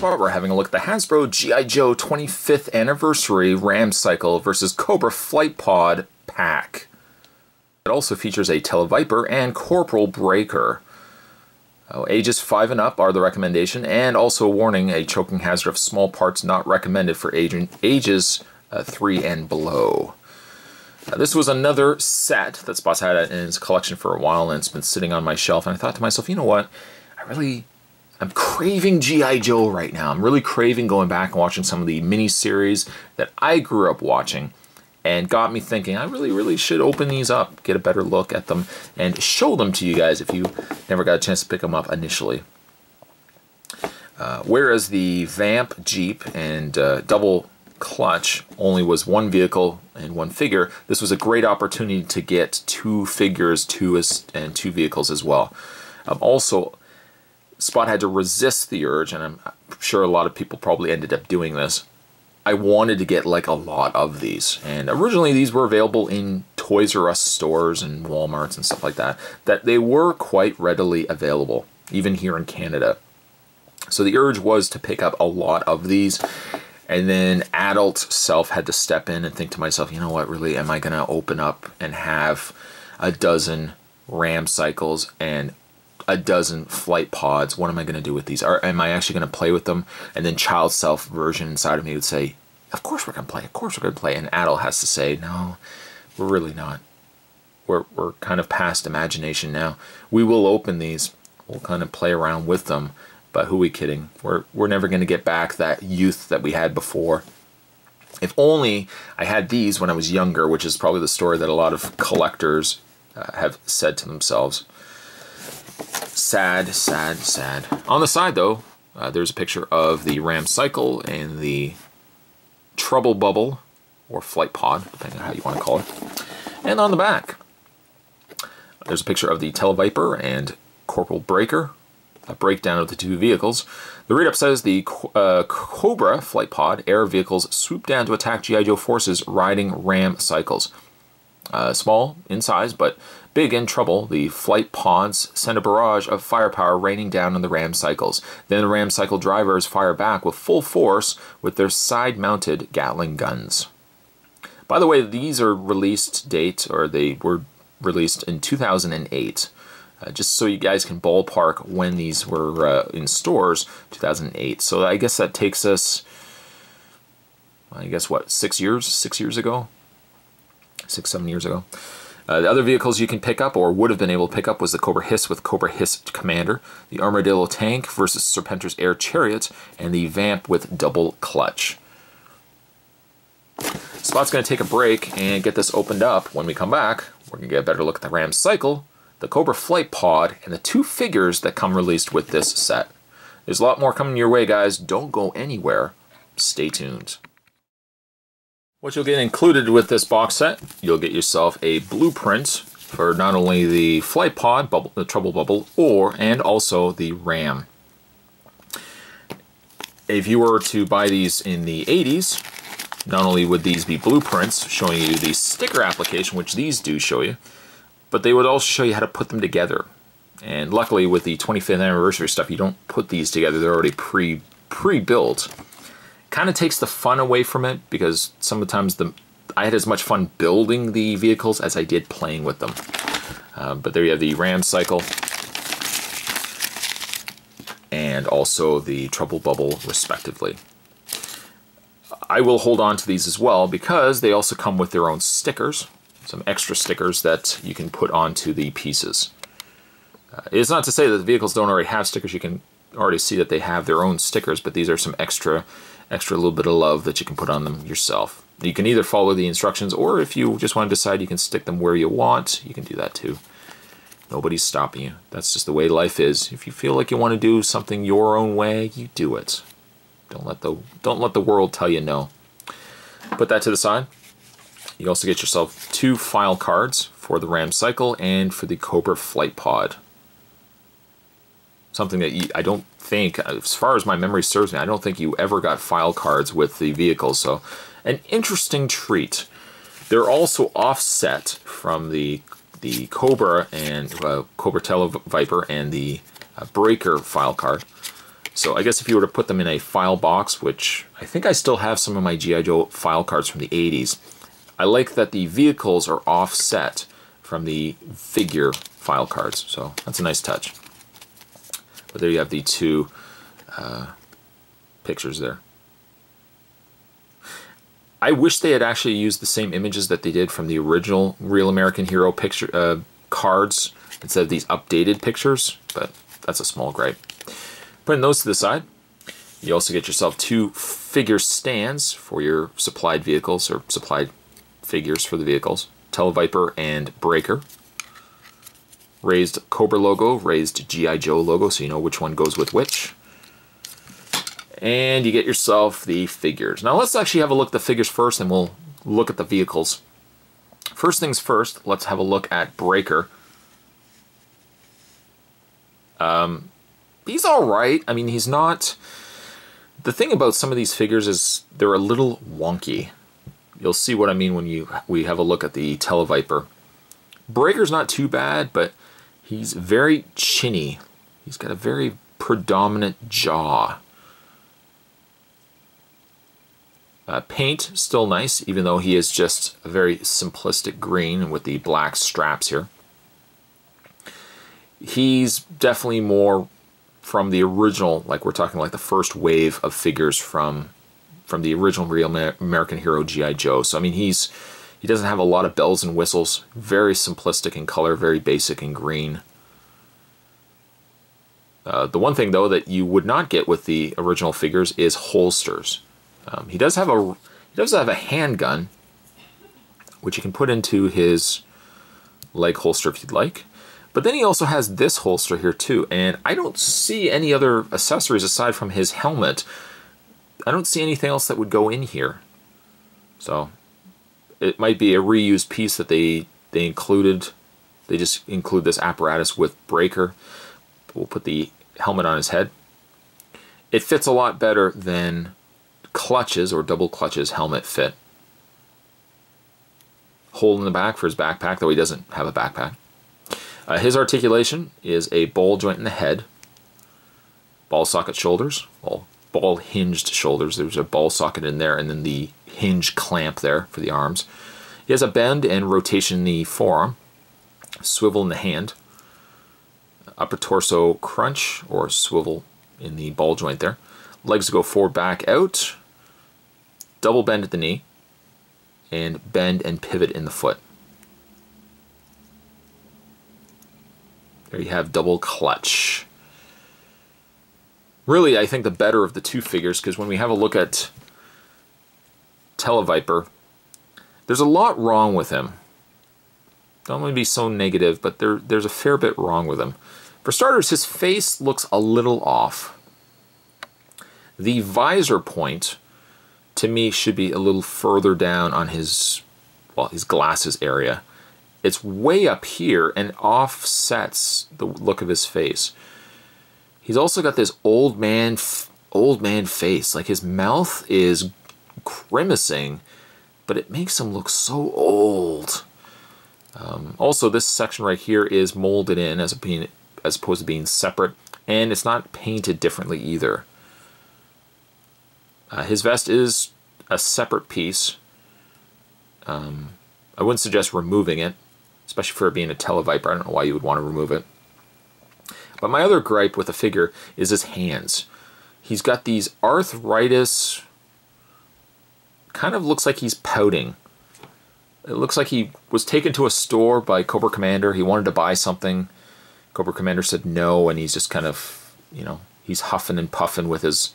Spot, we're having a look at the Hasbro G.I. Joe 25th Anniversary Ram Cycle versus Cobra Flight Pod pack. It also features a Televisor and Corporal Breaker. Ages 5 and up are the recommendation, and also a warning, a choking hazard of small parts not recommended for ages 3 and below. This was another set that Spot's had in his collection for a while, and it's been sitting on my shelf, and I thought to myself, you know what, I'm craving G.I. Joe right now. I'm really craving going back and watching some of the mini-series that I grew up watching, and got me thinking I really should open these up, get a better look at them, and show them to you guys if you never got a chance to pick them up initially. Whereas the Vamp, Jeep, and Double Clutch only was one vehicle and one figure, this was a great opportunity to get two figures, and two vehicles as well. Also, Spot had to resist the urge, and I'm sure a lot of people probably ended up doing this. I wanted to get like a lot of these, and originally these were available in Toys R Us stores and Walmarts and stuff like that, that they were quite readily available, even here in Canada. So the urge was to pick up a lot of these, and then adult self had to step in and think to myself, you know what, really, am I going to open up and have a dozen Ram cycles and a dozen flight pods? What am I going to do with these? Am I actually going to play with them? And then child self version inside of me would say, of course we're going to play, of course we're going to play. And adult has to say, no, we're really not. We're kind of past imagination now. We will open these, we'll kind of play around with them, but who are we kidding? We're never going to get back that youth that we had before. If only I had these when I was younger, which is probably the story that a lot of collectors have said to themselves. Sad, sad, sad. On the side, though, there's a picture of the Ram Cycle and the Trouble Bubble, or Flight Pod, depending on how you want to call it. And on the back, there's a picture of the Televisor and Corporal Breaker, a breakdown of the two vehicles. The read-up says the Cobra Flight Pod air vehicles swoop down to attack G.I. Joe forces riding Ram cycles. Small in size, but big in trouble, the flight pods send a barrage of firepower raining down on the Ram cycles. Then the Ram cycle drivers fire back with full force with their side-mounted Gatling guns. By the way, these are released date, or they were released in 2008. Just so you guys can ballpark when these were in stores, 2008. So I guess that takes us, I guess what, 6 years? 6 years ago? 6, 7 years ago. The other vehicles you can pick up, or would have been able to pick up, was the Cobra Hiss with Cobra Hiss Commander, the Armadillo Tank versus Serpentor's Air Chariot, and the Vamp with Double Clutch. Spot's going to take a break and get this opened up. When we come back, we're going to get a better look at the Ram Cycle, the Cobra Flight Pod, and the two figures that come released with this set. There's a lot more coming your way, guys. Don't go anywhere. Stay tuned. What you'll get included with this box set, you'll get yourself a blueprint for not only the Flight Pod, the Trouble Bubble, and also the Ram. If you were to buy these in the 80s, not only would these be blueprints showing you the sticker application, which these do show you, but they would also show you how to put them together. And luckily with the 25th anniversary stuff, you don't put these together, they're already pre-built. Kind of takes the fun away from it, because sometimes I had as much fun building the vehicles as I did playing with them. But there you have the Ram Cycle and also the Trouble Bubble, respectively. I will hold on to these as well, because they also come with their own stickers, some extra stickers that you can put onto the pieces. It's not to say that the vehicles don't already have stickers. You can already see that they have their own stickers, but these are some extra little bit of love that you can put on them yourself. You can either follow the instructions, or if you just want to decide you can stick them where you want, you can do that too. Nobody's stopping you. That's just the way life is. If you feel like you want to do something your own way, you do it. Don't let the world tell you no. Put that to the side. You also get yourself two file cards for the Ram Cycle and for the Cobra Flight Pod. Something that I don't think, as far as my memory serves me, I don't think you ever got file cards with the vehicles, so an interesting treat. They're also offset from the Cobra and Cobra Televisor and the Breaker file card. So I guess if you were to put them in a file box, which I think I still have some of my G.I. Joe file cards from the 80s, I like that the vehicles are offset from the figure file cards. So that's a nice touch. But there you have the two pictures there. I wish they had actually used the same images that they did from the original Real American Hero picture cards instead of these updated pictures, but that's a small gripe. Putting those to the side, you also get yourself two figure stands for your supplied vehicles, or supplied figures for the vehicles. Televiper and Breaker. Raised Cobra logo, raised G.I. Joe logo, so you know which one goes with which. And you get yourself the figures. Now let's actually have a look at the figures first, and we'll look at the vehicles. First things first, let's have a look at Breaker. He's alright. I mean, he's not... The thing about some of these figures is they're a little wonky. You'll see what I mean when we have a look at the Televiper. Breaker's not too bad, but he's very chinny. He's got a very predominant jaw. Paint, still nice, even though he is just a very simplistic green with the black straps here. He's definitely more from the original, like we're talking like the first wave of figures from the original Real American Hero G.I. Joe. So I mean, he doesn't have a lot of bells and whistles. Very simplistic in color, very basic in green. The one thing though that you would not get with the original figures is holsters. He does have a handgun, which you can put into his leg holster if you'd like. But then he also has this holster here too, and I don't see any other accessories aside from his helmet. I don't see anything else that would go in here. So it might be a reused piece that they included. They just include this apparatus with Breaker. We'll put the helmet on his head. It fits a lot better than Clutch's or Double Clutch's helmet fit. Hole in the back for his backpack, though he doesn't have a backpack. His articulation is a ball joint in the head, ball socket shoulders, well, ball hinged shoulders. There's a ball socket in there, and then the hinge clamp there for the arms. He has a bend and rotation in the forearm, swivel in the hand, upper torso crunch or swivel in the ball joint there. Legs go forward, back, out, double bend at the knee, and bend and pivot in the foot. There you have double clutch. Really, I think the better of the two figures, because when we have a look at Televiper, there's a lot wrong with him. Don't want to be so negative, but there's a fair bit wrong with him. For starters, his face looks a little off. The visor point, to me, should be a little further down on his glasses area. It's way up here and offsets the look of his face. He's also got this old man face. Like his mouth is grimacing, but it makes him look so old. Also, this section right here is molded in as opposed to being separate, and it's not painted differently either. His vest is a separate piece. I wouldn't suggest removing it, especially for it being a Televiper. I don't know why you would want to remove it. But my other gripe with the figure is his hands. He's got these arthritis, kind of looks like he's pouting. It looks like he was taken to a store by Cobra Commander. He wanted to buy something. Cobra Commander said no, and he's just kind of, you know, he's huffing and puffing with his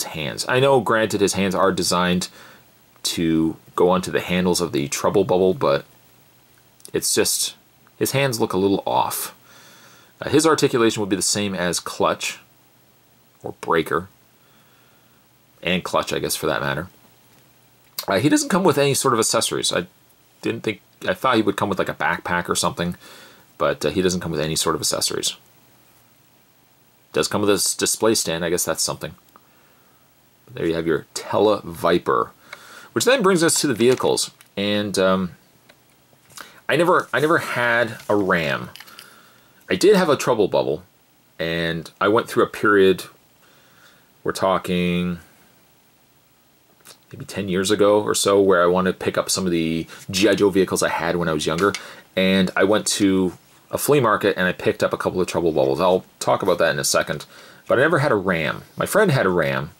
hands. I know, granted, his hands are designed to go onto the handles of the trouble bubble, but it's just, his hands look a little off. His articulation would be the same as Clutch, or Breaker, and Clutch, I guess, for that matter. He doesn't come with any sort of accessories. I thought he would come with like a backpack or something, but he doesn't come with any sort of accessories. Does come with this display stand. I guess that's something. But there you have your Televiper, which then brings us to the vehicles. And I never had a Ram. I did have a Trouble Bubble, and I went through a period We're talking maybe 10 years ago or so, where I wanted to pick up some of the G.I. Joe vehicles I had when I was younger. And I went to a flea market and I picked up a couple of Trouble Bubbles. I'll talk about that in a second. But I never had a Ram. My friend had a Ram.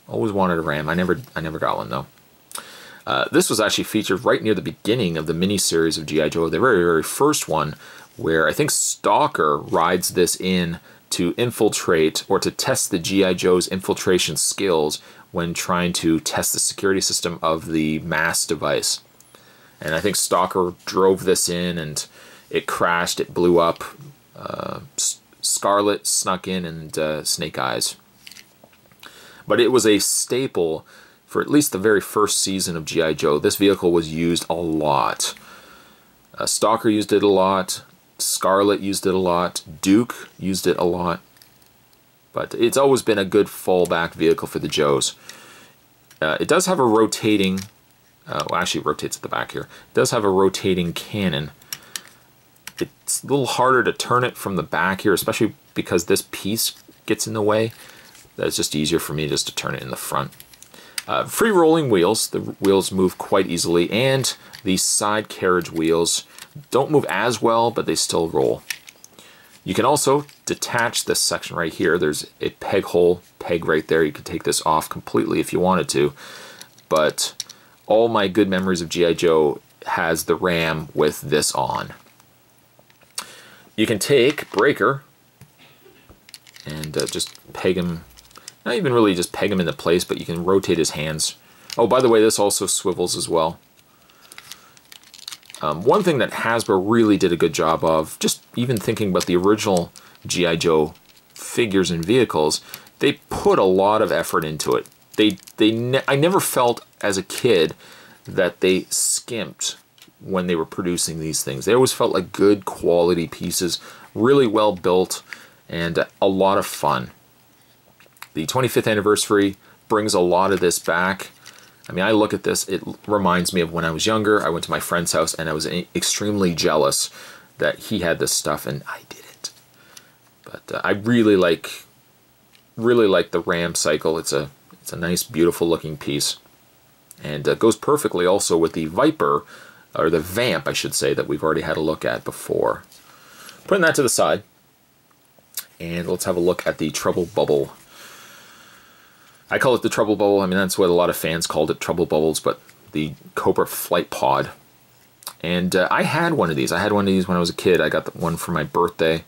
Always wanted a Ram. I never got one though. This was actually featured right near the beginning of the mini-series of G.I. Joe, the very, very first one, where I think Stalker rides this in to infiltrate or to test the G.I. Joe's infiltration skills when trying to test the security system of the mass device. And I think Stalker drove this in and it crashed, it blew up. Scarlet snuck in and Snake Eyes. But it was a staple for at least the very first season of G.I. Joe. This vehicle was used a lot. Stalker used it a lot. Scarlet used it a lot. Duke used it a lot. But it's always been a good fallback vehicle for the Joes. It does have a rotating... well, actually it rotates at the back here. It does have a rotating cannon. It's a little harder to turn it from the back here, especially because this piece gets in the way. That's just easier for me just to turn it in the front. Free rolling wheels. The wheels move quite easily, and the side carriage wheels don't move as well, but they still roll. You can also detach this section right here. There's a peg hole peg right there. You could take this off completely if you wanted to, but all my good memories of G.I. Joe has the Ram with this on. You can take Breaker and just peg him. Not even really just peg him into place, but you can rotate his hands. Oh, by the way, this also swivels as well. One thing that Hasbro really did a good job of, just even thinking about the original G.I. Joe figures and vehicles, they put a lot of effort into it. I never felt as a kid that they skimped when they were producing these things. They always felt like good quality pieces, really well built, and a lot of fun. The 25th anniversary brings a lot of this back. I mean, I look at this, it reminds me of when I was younger. I went to my friend's house and I was extremely jealous that he had this stuff and I didn't. But I really like the Ram cycle. It's a nice, beautiful looking piece. And goes perfectly also with the Viper, or the Vamp, I should say, that we've already had a look at before. Putting that to the side. And let's have a look at the Trouble Bubble. I call it the Trouble Bubble. I mean, that's what a lot of fans called it, Trouble Bubbles, but the Cobra Flight Pod. And I had one of these. I had one of these when I was a kid. I got one for my birthday.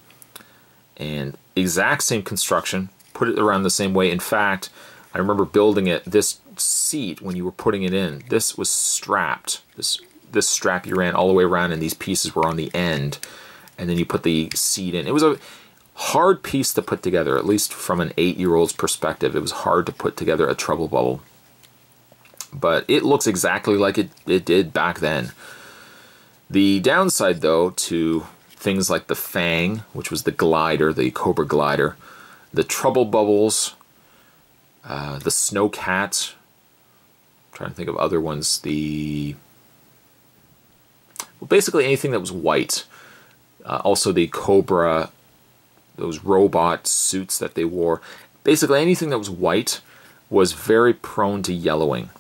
And exact same construction. Put it around the same way. In fact, I remember building it. This seat, when you were putting it in, this was strapped. This strap you ran all the way around, and these pieces were on the end. And then you put the seat in. It was a hard piece to put together, at least from an 8-year-old's perspective. It was hard to put together a Trouble Bubble. But it looks exactly like it did back then. The downside, though, to things like the Fang, which was the glider, the Cobra glider, the Trouble Bubbles, the Snowcat, I'm trying to think of other ones, well, basically anything that was white. Also the Cobra, those robot suits that they wore. Basically anything that was white was very prone to yellowing.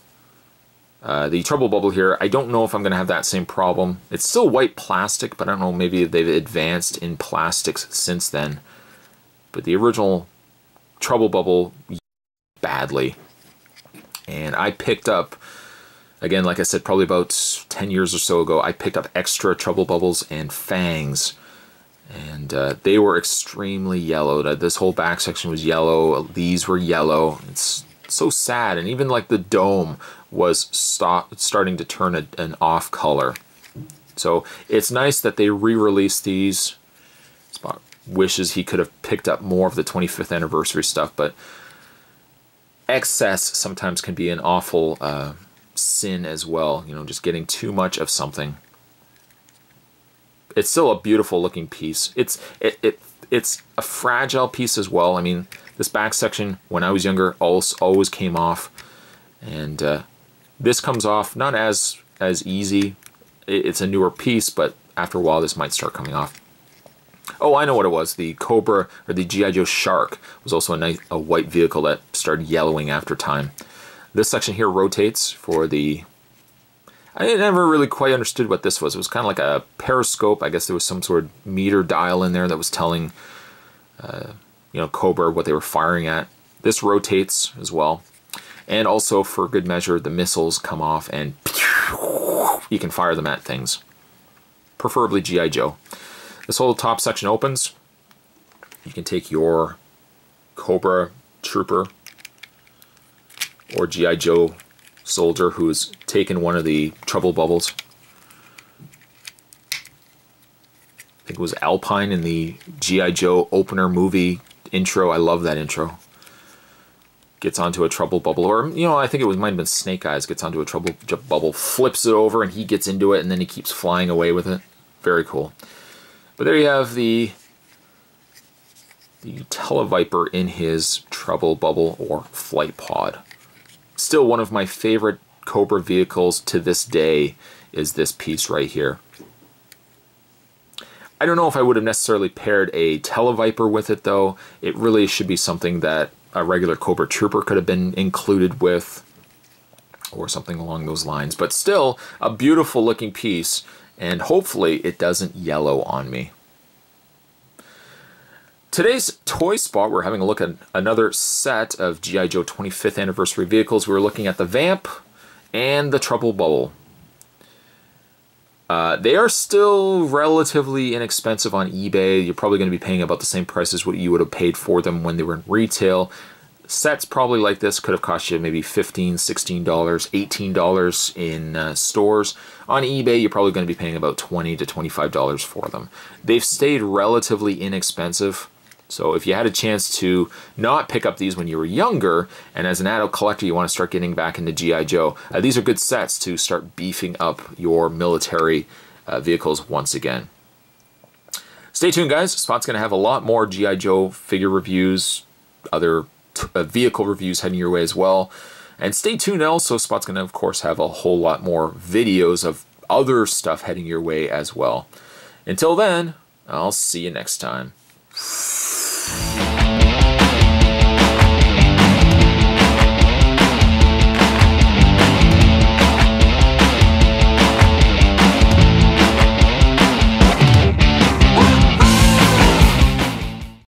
The Trouble Bubble here, I don't know if I'm going to have that same problem. It's still white plastic, but I don't know, maybe they've advanced in plastics since then. But the original Trouble Bubble, badly. And I picked up, again, like I said, probably about 10 years or so ago, I picked up extra Trouble Bubbles and Fangs. And they were extremely yellowed. This whole back section was yellow. These were yellow. It's so sad. And even like the dome was starting to turn an off color. So it's nice that they re-released these. Spock wishes he could have picked up more of the 25th anniversary stuff, but excess sometimes can be an awful sin as well. You know, just getting too much of something. It's still a beautiful looking piece. It's a fragile piece as well. I mean, this back section when I was younger always came off, and this comes off not as easy. It's a newer piece, but after a while this might start coming off. Oh, I know what it was. The Cobra, or the G.I. Joe Shark, was also a white vehicle that started yellowing after time. This section here rotates for the... I never really quite understood what this was. It was kind of like a periscope. I guess there was some sort of meter dial in there that was telling, you know, Cobra what they were firing at. This rotates as well. And also, for good measure, the missiles come off and you can fire them at things. Preferably G.I. Joe. This whole top section opens. You can take your Cobra Trooper or G.I. Joe soldier who's taken one of the trouble bubbles. I think it was Alpine in the G.I. Joe opener movie intro. I love that intro. Gets onto a trouble bubble, or, you know, I think it might have been Snake Eyes, gets onto a trouble bubble, flips it over, and he gets into it, and then he keeps flying away with it. Very cool. But there you have the Televiper in his trouble bubble or flight pod. Still one of my favorite Cobra vehicles to this day is this piece right here. I don't know if I would have necessarily paired a Televiper with it, though. It really should be something that a regular Cobra Trooper could have been included with, or something along those lines. But still, a beautiful looking piece, and hopefully it doesn't yellow on me. Today's toy spot, we're having a look at another set of G.I. Joe 25th anniversary vehicles. We're looking at the Vamp and the Trouble Bubble. They are still relatively inexpensive on eBay. You're probably going to be paying about the same price as what you would have paid for them when they were in retail. Sets probably like this could have cost you maybe $15, $16, $18 in stores. On eBay, you're probably going to be paying about $20 to $25 for them. They've stayed relatively inexpensive. So if you had a chance to not pick up these when you were younger, and as an adult collector you want to start getting back into G.I. Joe, these are good sets to start beefing up your military vehicles once again. Stay tuned, guys. Spot's going to have a lot more G.I. Joe figure reviews, other vehicle reviews heading your way as well. And stay tuned also, Spot's going to, of course, have a whole lot more videos of other stuff heading your way as well. Until then, I'll see you next time.